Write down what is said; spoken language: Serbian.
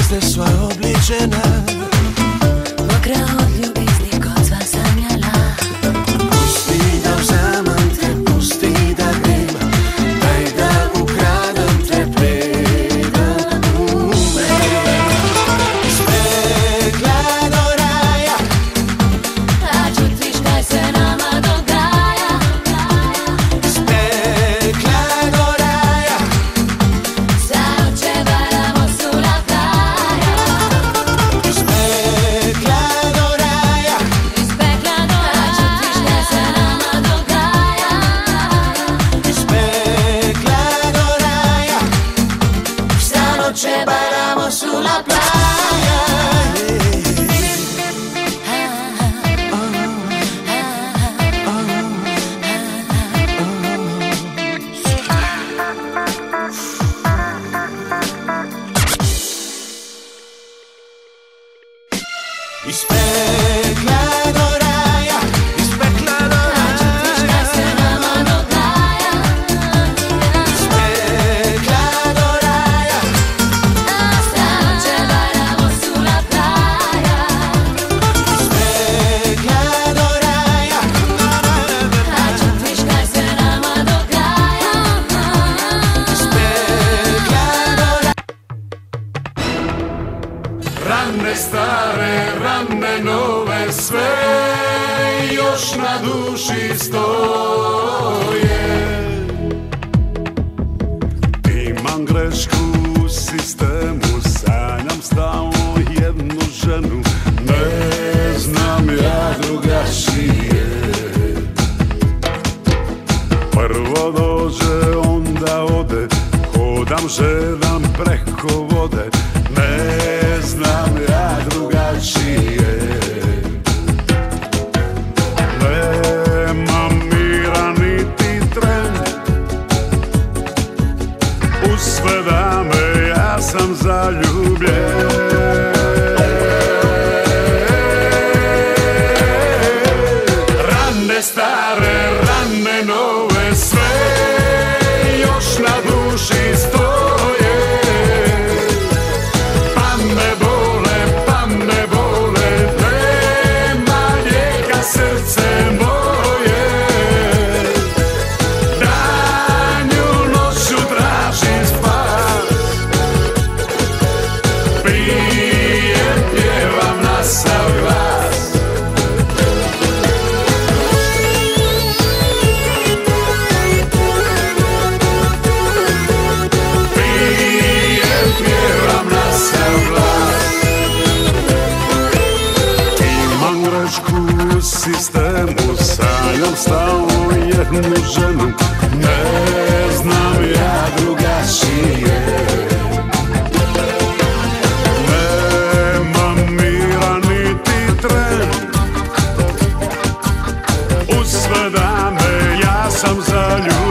zvijezde svoje obličene. Mokra od ljubizni kod sva sanjala. Pusti da uzamem te, pusti da grima, daj da ukradem te, pridem u me. Iz pekla do raja, A čutiš kaj se nama dogaja. iz pekla do raja, Za noće varamo sulla playa. iz pekla do raja, Iz pekla do raja. A čutiš kaj se nama dogaja. iz pekla do raja, stanoće baramo sulla playa. Iz pekla do raja, iz pekla do A čutiš kaj se nama dogaja. iz pekla do raja, Za noće varamo sulla playa. iz pekla do raja, A čutiš kaj se nama dogaja. iz pekla do raja. Rane stare, rane nove, sve još na duši stoje. Imam grešku u sistemu, sanjam stalno jednu ženu, ne znam ja drugačije. Prvo dođe, onda ode, hodam žedam preko vode, ne znam ja drugačije. Nemam mira niti tren, u sve dame ja sam zaljubljen. Rane stare, rane nove, sve još na duši stoje. Pa me bole, nema lijeka srce moje. Danju noću tražim spas, pijem, pjevam na sav glas. Pijem, pjevam na sav glas. Imam grešku u sistemu, sanjam stalno jednu ženu, ne znam ja drugačije. Nemam mira niti tren, u sve dane ja sam zaljubljen.